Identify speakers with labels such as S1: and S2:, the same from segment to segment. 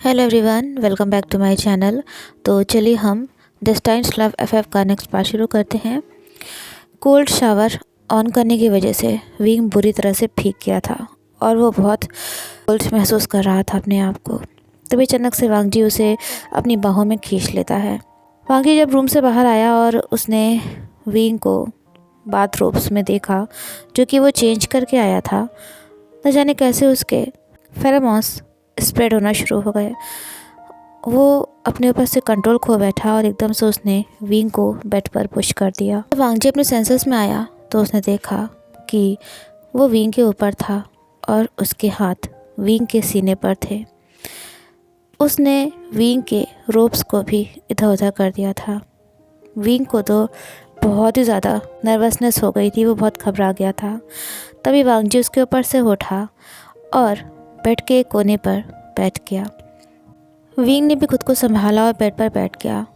S1: Hello everyone, welcome back to my channel. तो चलिए हम डेस्टाइन्स लव एफएफ का नेक्स्ट पार्ट शुरू करते हैं। कोल्ड शावर ऑन करने की वजह से विंग बुरी तरह से भीग गया था और वो बहुत कोल्ड महसूस कर रहा था अपने आप को। तभी अचानक से वांगजी उसे अपनी बाहों में खींच लेता है। वांगजी जब रूम से बाहर आया और उसने विंग को बाथरोब्स में देखा जो कि वो चेंज करके आया था, न जाने कैसे उसके फेरोमोन्स स्प्रेड होना शुरू हो गए। वो अपने ऊपर से कंट्रोल खो बैठा और एकदम से उसने विंग को बेड पर पुश कर दिया। जब वांगजी अपने सेंसेस में आया तो उसने देखा कि वो विंग के ऊपर था और उसके हाथ विंग के सीने पर थे। उसने विंग के रोप्स को भी इधर उधर कर दिया था। विंग को तो बहुत ही ज़्यादा नर्वसनेस हो गई थी, वो बहुत घबरा गया था। तभी वांगजी उसके ऊपर से उठा और बेड के एक कोने पर बैठ गया। विंग ने भी खुद को संभाला और बेड पर बैठ गया।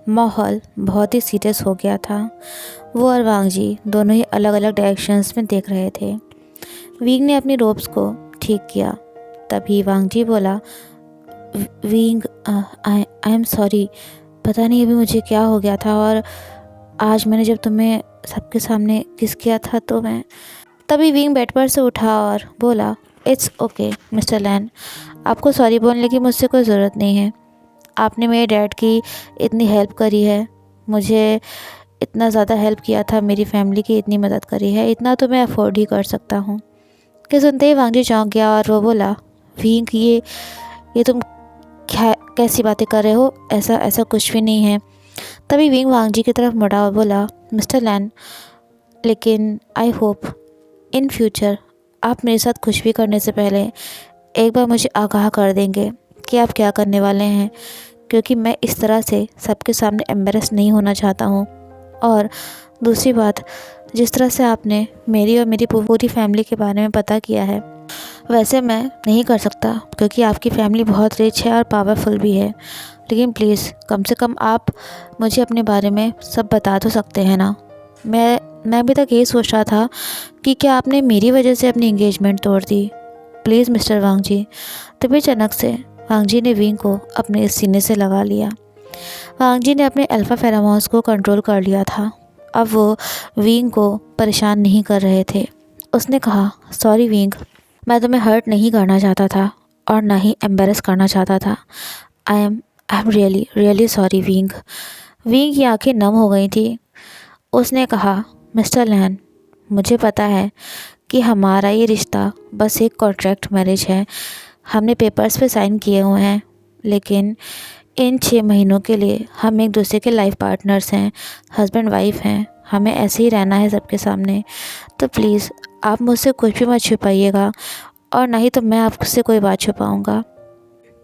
S1: माहौल बहुत ही सीरियस हो गया था। वो और वांगजी दोनों ही अलग अलग डायरेक्शंस में देख रहे थे। विंग ने अपनी रोप्स को ठीक किया। तभी वांगजी बोला, विंग, आई एम सॉरी, पता नहीं अभी मुझे क्या हो गया था और आज मैंने जब तुम्हें सबके सामने किस किया था तो मैं। तभी विंग बेड पर से उठा और बोला, इट्स ओके मिस्टर लैन, आपको सॉरी बोलने की मुझसे कोई ज़रूरत नहीं है। आपने मेरे डैड की इतनी हेल्प करी है, मुझे इतना ज़्यादा हेल्प किया था, मेरी फैमिली की इतनी मदद करी है, इतना तो मैं अफोर्ड ही कर सकता हूँ। कि सुनते ही वांगजी चौंक गया और वो बोला, विंग, ये तुम क्या कैसी बातें कर रहे हो, ऐसा ऐसा कुछ भी नहीं है। तभी विंग वांगजी की तरफ मुड़ा और बोला, मिस्टर लैन, लेकिन आई होप इन फ्यूचर आप मेरे साथ कुछ भी करने से पहले एक बार मुझे आगाह कर देंगे कि आप क्या करने वाले हैं, क्योंकि मैं इस तरह से सबके सामने एम्बेरस नहीं होना चाहता हूँ। और दूसरी बात, जिस तरह से आपने मेरी और मेरी पूरी फैमिली के बारे में पता किया है, वैसे मैं नहीं कर सकता क्योंकि आपकी फैमिली बहुत रिच है और पावरफुल भी है। लेकिन प्लीज़ कम से कम आप मुझे अपने बारे में सब बता तो सकते हैं ना। मैं अभी तक यही सोच रहा था कि क्या आपने मेरी वजह से अपनी एंगेजमेंट तोड़ दी। Please mister वांगजी। तभी अचानक से वांगजी ने विंग को अपने सीने से लगा लिया। वांगजी ने अपने अल्फ़ा फेरोमोन्स को कंट्रोल कर लिया था। अब वो विंग को परेशान नहीं कर रहे थे। उसने कहा, सॉरी विंग, मैं तुम्हें हर्ट नहीं करना चाहता था और ना ही एम्बेरस करना चाहता था। I am really really sorry wing. Wing की आंखें नम हो गई थी। उसने कहा, मिस्टर लैन, मुझे पता है कि हमारा ये रिश्ता बस एक कॉन्ट्रैक्ट मैरिज है, हमने पेपर्स पे साइन किए हुए हैं, लेकिन इन 6 महीनों के लिए हम एक दूसरे के लाइफ पार्टनर्स हैं, हस्बैंड वाइफ हैं, हमें ऐसे ही रहना है सबके सामने। तो प्लीज़ आप मुझसे कुछ भी मत छुपाइएगा और ना ही तो मैं आपसे कोई बात छुपाऊँगा।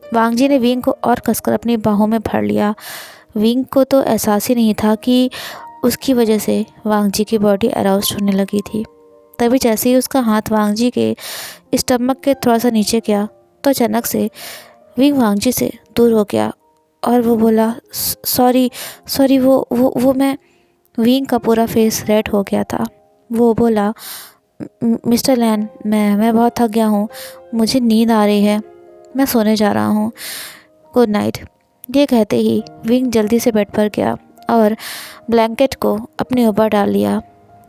S1: वांगजी ने विंग को और कसकर अपनी बाहों में भर लिया। विंग को तो एहसास ही नहीं था कि उसकी वजह से वांगजी की बॉडी अराउज्ड होने लगी थी। तभी जैसे ही उसका हाथ वांगजी के स्टमक के थोड़ा सा नीचे गया तो अचानक से विंग वांगजी से दूर हो गया और वो बोला, सॉरी सॉरी, वो मैं। विंग का पूरा फेस रेड हो गया था। वो बोला, मिस्टर लैन, मैं बहुत थक गया हूँ, मुझे नींद आ रही है, मैं सोने जा रहा हूँ, गुड नाइट। ये कहते ही विंग जल्दी से बेड पर गया और ब्लैंकेट को अपने ऊपर डाल लिया।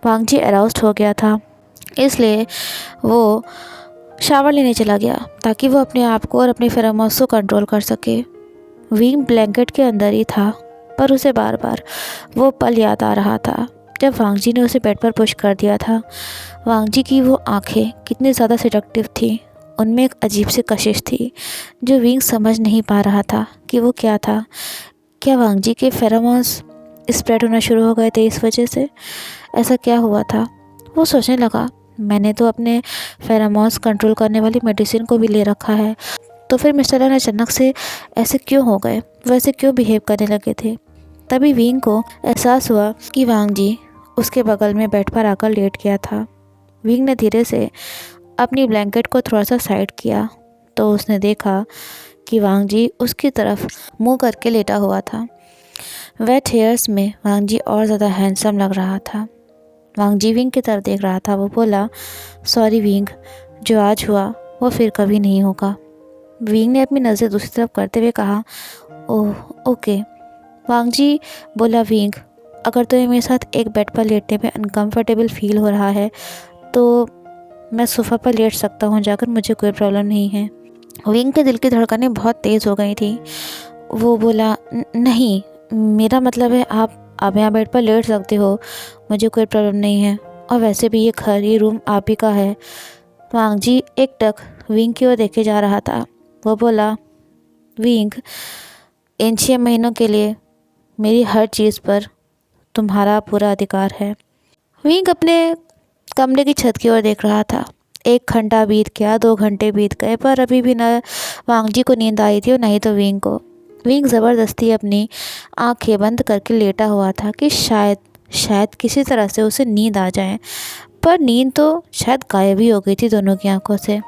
S1: वांगजी अराउज्ड हो गया था, इसलिए वो शावर लेने चला गया ताकि वो अपने आप को और अपने फेरोमोन्स को कंट्रोल कर सके। विंग ब्लैंकेट के अंदर ही था, पर उसे बार बार वो पल याद आ रहा था जब वांगजी ने उसे बेड पर पुश कर दिया था। वांगजी की वो आंखें कितनी ज़्यादा सिडक्टिव थी, उनमें एक अजीब सी कशिश थी जो विंग समझ नहीं पा रहा था कि वो क्या था। क्या वांगजी के फेरोमोन्स स्प्रेड होना शुरू हो गए थे इस वजह से? ऐसा क्या हुआ था? वो सोचने लगा, मैंने तो अपने फेरोमोन्स कंट्रोल करने वाली मेडिसिन को भी ले रखा है, तो फिर मिस्टर लैन अचानक से ऐसे क्यों हो गए, वैसे क्यों बिहेव करने लगे थे? तभी विंग को एहसास हुआ कि वांगजी उसके बगल में बेड पर आकर लेट गया था। विंग ने धीरे से अपनी ब्लैंकेट को थोड़ा सा साइड किया तो उसने देखा कि वांगजी उसकी तरफ मुंह करके लेटा हुआ था। वेट हेयर्स में वांगजी और ज़्यादा हैंडसम लग रहा था। वांगजी विंग की तरफ देख रहा था। वो बोला, सॉरी विंग, जो आज हुआ वो फिर कभी नहीं होगा। विंग ने अपनी नज़र दूसरी तरफ करते हुए कहा, ओह ओके। वांग जी बोला, विंग अगर तुम्हें मेरे साथ एक बेड पर लेटने में अनकंफर्टेबल फील हो रहा है तो मैं सोफ़ा पर लेट सकता हूँ जाकर, मुझे कोई प्रॉब्लम नहीं है। विंग के दिल की धड़कनें बहुत तेज़ हो गई थी। वो बोला, नहीं, मेरा मतलब है आप यहाँ बेड पर लेट सकते हो, मुझे कोई प्रॉब्लम नहीं है, और वैसे भी ये रूम आप ही का है। वांग जी एकटक विंग की ओर देखे जा रहा था। वो बोला, विंग इन 6 महीनों के लिए मेरी हर चीज़ पर तुम्हारा पूरा अधिकार है। विंग अपने कमरे की छत की ओर देख रहा था। 1 घंटा बीत गया, 2 घंटे बीत गए, पर अभी भी न वांग जी को नींद आई थी और नहीं तो विंग को। विंग ज़बरदस्ती अपनी आंखें बंद करके लेटा हुआ था कि शायद किसी तरह से उसे नींद आ जाए, पर नींद तो शायद गायब ही हो गई थी दोनों की आंखों से।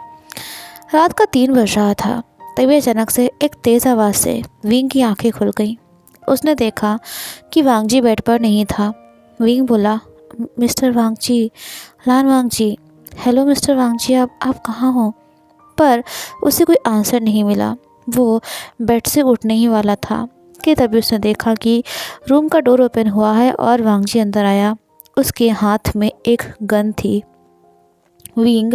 S1: रात का 3 बज रहा था, तभी अचानक से एक तेज़ आवाज़ से विंग की आंखें खुल गईं। उसने देखा कि वांग जी बेड पर नहीं था। विंग बोला, मिस्टर वांग जी, लान वांग जी, हेलो मिस्टर वांग जी, आप कहाँ हो? पर उसे कोई आंसर नहीं मिला। वो बेड से उठने ही वाला था कि तभी उसने देखा कि रूम का डोर ओपन हुआ है और वांग जी अंदर आया। उसके हाथ में एक गन थी। विंग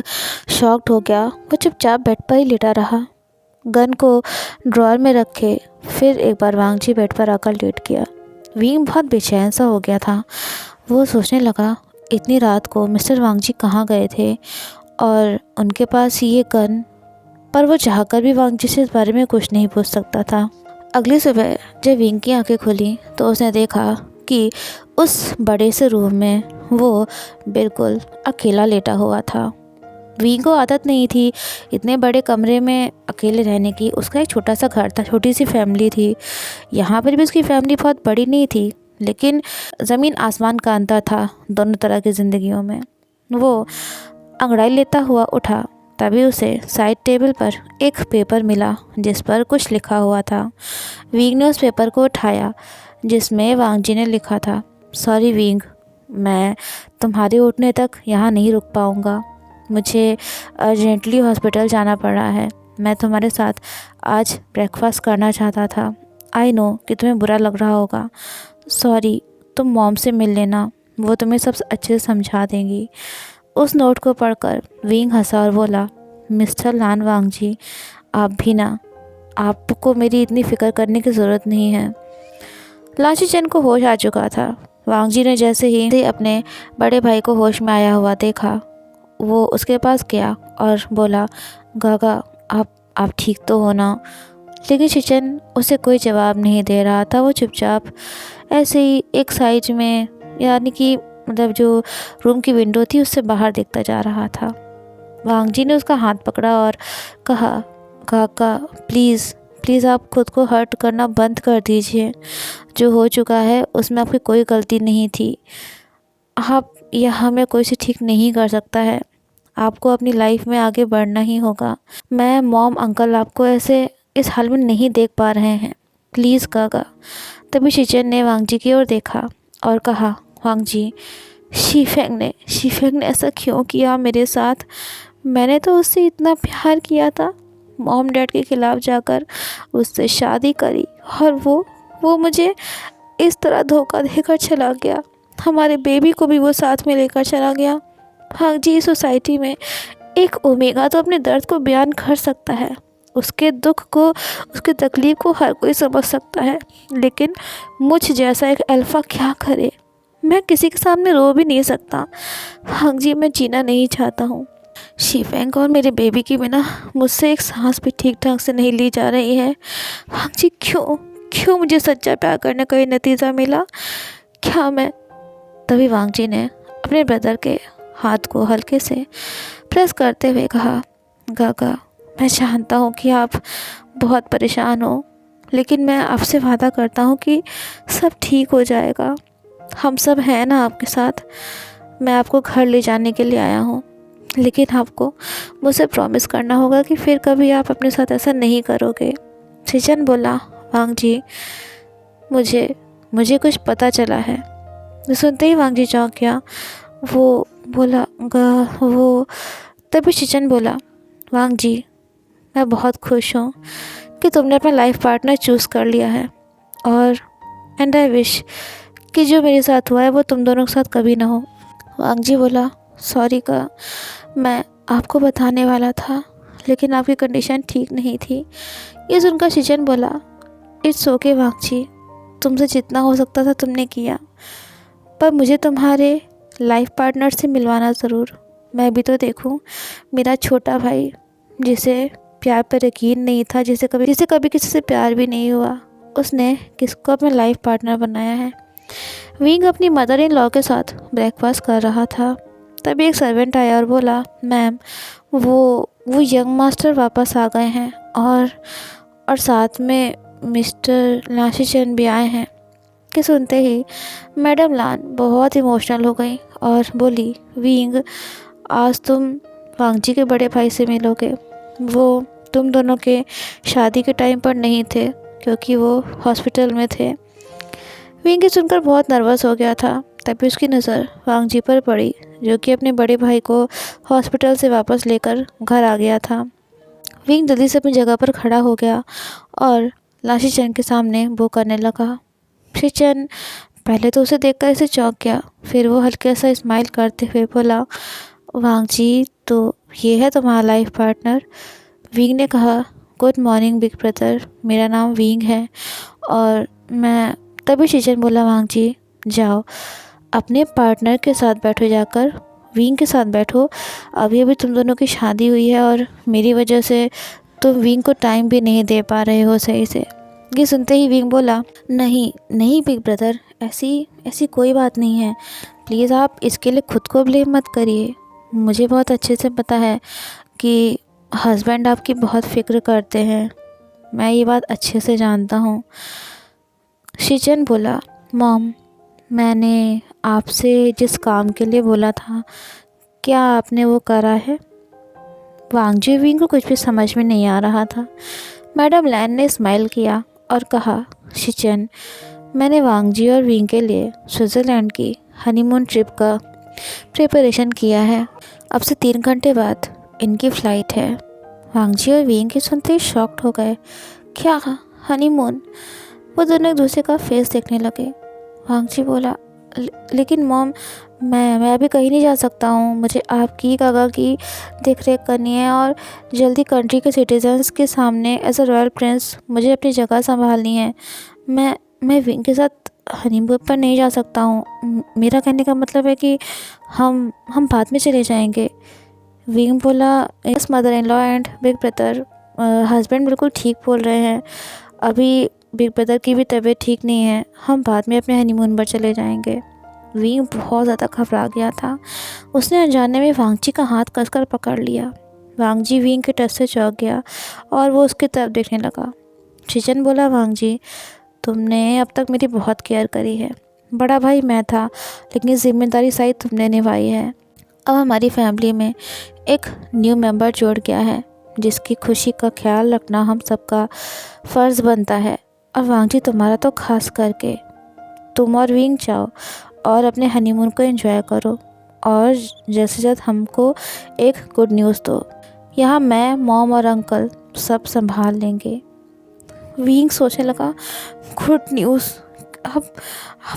S1: शॉक्ड हो गया। वो चुपचाप बेड पर ही लेटा रहा, गन को ड्रॉअर में रखे। फिर एक बार वांग जी बेड पर आकर लेट गया। विंग बहुत बेचैन सा हो गया था। वो सोचने लगा, इतनी रात को मिस्टर वांग जी कहाँ गए थे और उनके पास ये गन, पर वो चाहकर भी वांग जी से इस बारे में कुछ नहीं पूछ सकता था। अगली सुबह जब विंग की आंखें खुली तो उसने देखा कि उस बड़े से रूम में वो बिल्कुल अकेला लेटा हुआ था। विंग को आदत नहीं थी इतने बड़े कमरे में अकेले रहने की। उसका एक छोटा सा घर था, छोटी सी फैमिली थी। यहाँ पर भी उसकी फैमिली बहुत बड़ी नहीं थी, लेकिन ज़मीन आसमान का अंतर था दोनों तरह की ज़िंदगियों में। वो अंगड़ाई लेता हुआ उठा, तभी उसे साइड टेबल पर एक पेपर मिला जिस पर कुछ लिखा हुआ था। विंग ने उस पेपर को उठाया जिसमें वांग जी ने लिखा था, सॉरी विंग, मैं तुम्हारे उठने तक यहाँ नहीं रुक पाऊँगा। मुझे अर्जेंटली हॉस्पिटल जाना पड़ रहा है। मैं तुम्हारे साथ आज ब्रेकफास्ट करना चाहता था। आई नो कि तुम्हें बुरा लग रहा होगा। सॉरी, तुम मॉम से मिल लेना, वो तुम्हें सब अच्छे से समझा देंगी। उस नोट को पढ़कर विंग हंसा और बोला, मिस्टर लान वांग जी, आप भी ना, आपको मेरी इतनी फ़िक्र करने की ज़रूरत नहीं है। लाची चंद को होश आ चुका था। वांग जी ने जैसे ही अपने बड़े भाई को होश में आया हुआ देखा, वो उसके पास गया और बोला, गागा, आप ठीक तो हो ना? लेकिन शिचन उसे कोई जवाब नहीं दे रहा था। वो चुपचाप ऐसे ही एक साइड में, यानी कि मतलब जो रूम की विंडो थी उससे बाहर देखता जा रहा था। वांग जी ने उसका हाथ पकड़ा और कहा, काका प्लीज़ आप खुद को हर्ट करना बंद कर दीजिए। जो हो चुका है उसमें आपकी कोई गलती नहीं थी। आप यहाँ में कोई से ठीक नहीं कर सकता है। आपको अपनी लाइफ में आगे बढ़ना ही होगा। मैं, मॉम, अंकल आपको ऐसे इस हाल में नहीं देख पा रहे हैं। प्लीज़ काका। तभी शिचन ने वांग जी की ओर देखा और कहा, वांग जी, शीफेंग ने ऐसा क्यों किया मेरे साथ? मैंने तो उससे इतना प्यार किया था। मॉम डैड के खिलाफ जाकर उससे शादी करी और वो मुझे इस तरह धोखा देकर चला गया। हमारे बेबी को भी वो साथ में लेकर चला गया। हाँ जी, सोसाइटी में एक ओमेगा तो अपने दर्द को बयान कर सकता है, उसके दुख को, उसकी तकलीफ़ को हर कोई समझ सकता है, लेकिन मुझ जैसा एक अल्फ़ा क्या करे? मैं किसी के सामने रो भी नहीं सकता। हाँ जी, मैं जीना नहीं चाहता हूँ। शीफेंग और मेरे बेबी के बिना मुझसे एक सांस भी ठीक ढंग से नहीं ली जा रही है। हाँ जी, क्यों मुझे सच्चा प्यार करने का ये नतीजा मिला? क्या मैं? तभी वांग जी ने अपने ब्रदर के हाथ को हल्के से प्रेस करते हुए कहा, गागा, मैं जानता हूँ कि आप बहुत परेशान हो, लेकिन मैं आपसे वादा करता हूँ कि सब ठीक हो जाएगा। हम सब हैं ना आपके साथ। मैं आपको घर ले जाने के लिए आया हूँ, लेकिन आपको मुझसे प्रॉमिस करना होगा कि फिर कभी आप अपने साथ ऐसा नहीं करोगे। शिचन बोला, वांग जी, मुझे कुछ पता चला है। सुनते ही वांग जी चौंक गया। वो बोला, वो तभी शिचन बोला, वांग जी, मैं बहुत खुश हूँ कि तुमने अपना लाइफ पार्टनर चूज़ कर लिया है, और एंड आई विश कि जो मेरे साथ हुआ है वो तुम दोनों के साथ कभी ना हो। वांग जी बोला, सॉरी का, मैं आपको बताने वाला था लेकिन आपकी कंडीशन ठीक नहीं थी। ये सुनकर शिचन बोला, इट्स ओके वांग जी, तुमसे जितना हो सकता था तुमने किया, पर मुझे तुम्हारे लाइफ पार्टनर से मिलवाना ज़रूर। मैं भी तो देखूं, मेरा छोटा भाई जिसे प्यार पर यकीन नहीं था, जिसे कभी किसी से प्यार भी नहीं हुआ, उसने किसको अपना लाइफ पार्टनर बनाया है। विंग अपनी मदर इन लॉ के साथ ब्रेकफास्ट कर रहा था, तभी एक सर्वेंट आया और बोला, मैम वो यंग मास्टर वापस आ गए हैं, और साथ में मिस्टर लाशीचंद भी आए हैं। कि सुनते ही मैडम लान बहुत इमोशनल हो गई और बोली, विंग, आज तुम वांग जी के बड़े भाई से मिलोगे। वो तुम दोनों के शादी के टाइम पर नहीं थे क्योंकि वो हॉस्पिटल में थे। विंग सुनकर बहुत नर्वस हो गया था। तभी उसकी नज़र वांग जी पर पड़ी, जो कि अपने बड़े भाई को हॉस्पिटल से वापस लेकर घर आ गया था। विंग जल्दी से अपनी जगह पर खड़ा हो गया और लाशीचंद के सामने वो करने लगा। शिचन पहले तो उसे देखकर ऐसे चौंक गया, फिर वो हल्के सा स्माइल करते हुए बोला, वांग जी, तो ये है तुम्हारा लाइफ पार्टनर। विंग ने कहा, गुड मॉर्निंग बिग ब्रदर, मेरा नाम विंग है और मैं। तभी शिचन बोला, वांग जी, जाओ अपने पार्टनर के साथ बैठो, जाकर विंग के साथ बैठो। अभी अभी तुम दोनों की शादी हुई है और मेरी वजह से तुम विंग को टाइम भी नहीं दे पा रहे हो सही से। ये सुनते ही विंग बोला, नहीं नहीं बिग ब्रदर, ऐसी कोई बात नहीं है, प्लीज़ आप इसके लिए खुद को ब्लेम मत करिए। मुझे बहुत अच्छे से पता है कि हस्बैंड आपकी बहुत फ़िक्र करते हैं, मैं ये बात अच्छे से जानता हूँ। शिचन बोला, मॉम, मैंने आपसे जिस काम के लिए बोला था, क्या आपने वो करा है? वांग जी विंग को कुछ भी समझ में नहीं आ रहा था। मैडम लैन ने स्माइल किया और कहा, शिचन, मैंने वांग जी और विंग के लिए स्विट्ज़रलैंड की हनीमून ट्रिप का प्रिपरेशन किया है। अब से 3 घंटे बाद इनकी फ़्लाइट है। वांग जी और विंग के सुनते ही शॉक्ड हो गए। क्या हनीमून? वो दोनों एक दूसरे का फेस देखने लगे। वांग जी बोला, लेकिन मॉम, मैं अभी कहीं नहीं जा सकता हूँ, मुझे आपकी काका की देख रेख करनी है और जल्दी कंट्री के सिटीजन्स के सामने एज अ रॉयल प्रिंस मुझे अपनी जगह संभालनी है। मैं विंग के साथ हनीमून पर नहीं जा सकता हूँ। मेरा कहने का मतलब है कि हम बाद में चले जाएंगे। विंग बोला, yes mother in law and big brother, husband बिल्कुल ठीक बोल रहे हैं, अभी बिग ब्रदर की भी तबीयत ठीक नहीं है, हम बाद में अपने हनीमून पर चले जाएंगे। विंग बहुत ज़्यादा घबरा गया था। उसने अनजाने में वांग जी का हाथ कसकर पकड़ लिया। वांग जी विंग के टच से चौंक गया और वो उसकी तरफ देखने लगा। शिचन बोला, वांग जी, तुमने अब तक मेरी बहुत केयर करी है, बड़ा भाई मैं था, लेकिन जिम्मेदारी सही तुमने निभाई है। अब हमारी फैमिली में एक न्यू मेंबर जुड़ गया है, जिसकी खुशी का ख्याल रखना हम सबका फ़र्ज़ बनता है। और वांग जी, तुम्हारा तो खास करके, तुम और विंग जाओ और अपने हनीमून को एंजॉय करो, और जैसे जल्द हमको एक गुड न्यूज़ दो। यहाँ मैं, मॉम और अंकल सब संभाल लेंगे। विंग सोचने लगा, गुड न्यूज़? अब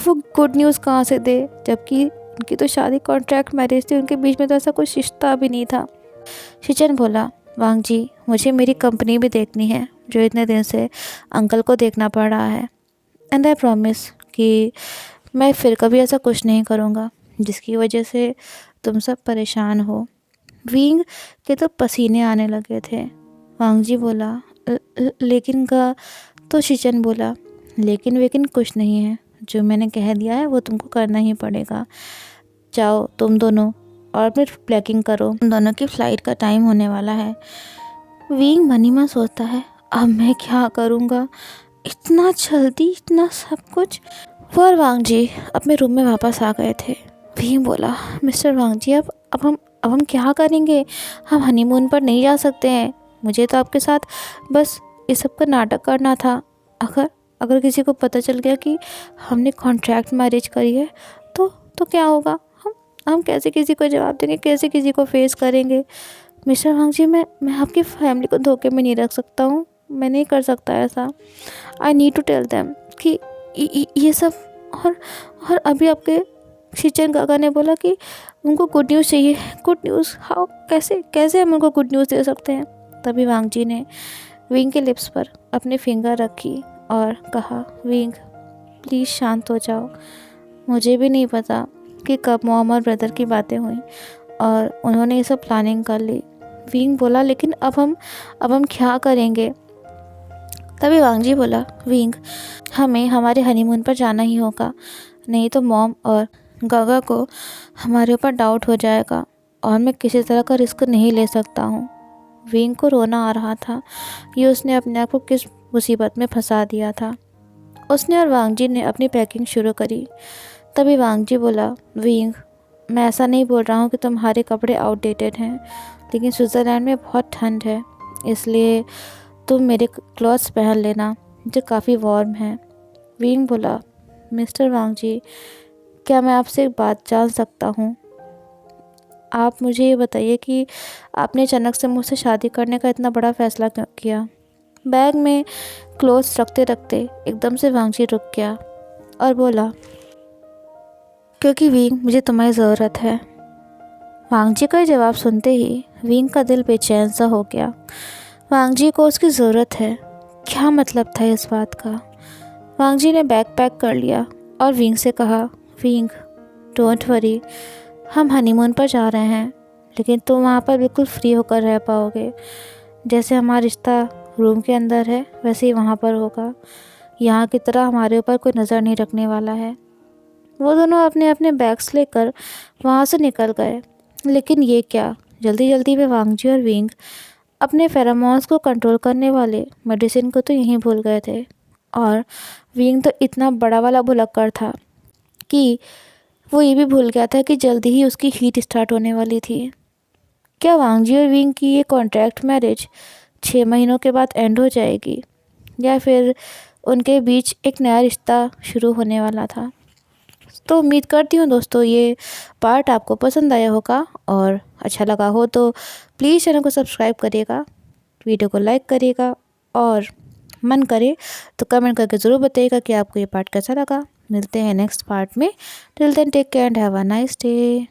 S1: वो गुड न्यूज़ कहाँ से दे, जबकि उनकी तो शादी कॉन्ट्रैक्ट मैरिज थी, उनके बीच में तो ऐसा कुछ रिश्ता भी नहीं था। शिचन बोला, वांग जी, मुझे मेरी कंपनी भी देखनी है, जो इतने दिन से अंकल को देखना पड़ रहा है, एंड आई प्रॉमिस कि मैं फिर कभी ऐसा कुछ नहीं करूँगा जिसकी वजह से तुम सब परेशान हो। विंग के तो पसीने आने लगे थे। वांग जी बोला, लेकिन का। तो शिचन बोला, लेकिन कुछ नहीं है, जो मैंने कह दिया है वो तुमको करना ही पड़ेगा। जाओ तुम दोनों और फिर पैकिंग करो, तुम दोनों की फ़्लाइट का टाइम होने वाला है। विंग मन ही मन सोचता है, अब मैं क्या करूँगा, इतना जल्दी इतना सब कुछ। वो और वांग जी अपने रूम में वापस आ गए थे। विंग बोला, मिस्टर वांग जी, अब हम क्या करेंगे? हम हनीमून पर नहीं जा सकते हैं। मुझे तो आपके साथ बस इस सब का नाटक करना था। अगर किसी को पता चल गया कि हमने कॉन्ट्रैक्ट मैरिज करी है तो क्या होगा? हम कैसे किसी को जवाब देंगे, कैसे किसी को फेस करेंगे? मिस्टर वांग जी, मैं आपकी फैमिली को धोखे में नहीं रख सकता हूँ, मैं नहीं कर सकता ऐसा। I need to tell them कि ये सब। और और अभी आपके शिचन काका ने बोला कि उनको गुड न्यूज़ चाहिए। Good news? हाउ? कैसे कैसे हम उनको गुड न्यूज़ दे सकते हैं? तभी वांग जी ने विंग के लिप्स पर अपनी फिंगर रखी और कहा, विंग प्लीज़ शांत हो जाओ। मुझे भी नहीं पता कि कब मॉम और ब्रदर की बातें हुई और उन्होंने ये सब प्लानिंग कर ली। विंग बोला, लेकिन अब हम क्या करेंगे? तभी वांग जी बोला, विंग हमें हमारे हनीमून पर जाना ही होगा, नहीं तो मॉम और गागा को हमारे ऊपर डाउट हो जाएगा और मैं किसी तरह का रिस्क नहीं ले सकता हूँ। विंग को रोना आ रहा था कि उसने अपने आप को किस मुसीबत में फंसा दिया था। उसने और वांग जी ने अपनी पैकिंग शुरू करी। तभी वांग जी बोला, विंग मैं ऐसा नहीं बोल रहा हूँ कि तुम्हारे कपड़े आउटडेटेड हैं, लेकिन स्विट्ज़रलैंड में बहुत ठंड है, इसलिए तुम मेरे क्लॉथ्स पहन लेना जो काफ़ी वार्म है। विंग बोला, मिस्टर वांग जी क्या मैं आपसे एक बात जान सकता हूँ? आप मुझे ये बताइए कि आपने अचानक से मुझसे शादी करने का इतना बड़ा फ़ैसला क्यों किया? बैग में क्लोथ्स रखते रखते एकदम से वांग जी रुक गया और बोला, क्योंकि विंग मुझे तुम्हारी ज़रूरत है। वांग जी का ये जवाब सुनते ही विंग का दिल बेचैन सा हो गया। वांग जी को उसकी ज़रूरत है, क्या मतलब था इस बात का? वांग जी ने बैग पैक कर लिया और विंग से कहा, विंग डोंट वरी, हम हनीमून पर जा रहे हैं, लेकिन तुम वहाँ पर बिल्कुल फ्री होकर रह पाओगे। जैसे हमारा रिश्ता रूम के अंदर है वैसे ही वहाँ पर होगा। यहाँ की तरह हमारे ऊपर कोई नज़र नहीं रखने वाला है। वो दोनों अपने अपने बैग्स लेकर वहाँ से निकल गए। लेकिन ये क्या, जल्दी जल्दी में वांग जी और विंग अपने फेरोमोन्स को कंट्रोल करने वाले मेडिसिन को तो यहीं भूल गए थे। और विंग तो इतना बड़ा वाला भुलक्कड़ था कि वो ये भी भूल गया था कि जल्दी ही उसकी हीट स्टार्ट होने वाली थी। क्या वांग जी और विंग की ये कॉन्ट्रैक्ट मैरिज 6 महीनों के बाद एंड हो जाएगी, या फिर उनके बीच एक नया रिश्ता शुरू होने वाला था? तो उम्मीद करती हूँ दोस्तों ये पार्ट आपको पसंद आया होगा, और अच्छा लगा हो तो प्लीज़ चैनल को सब्सक्राइब करिएगा, वीडियो को लाइक करिएगा, और मन करे तो कमेंट करके ज़रूर बताइएगा कि आपको ये पार्ट कैसा लगा। मिलते हैं नेक्स्ट पार्ट में। Till then take care and have a nice day.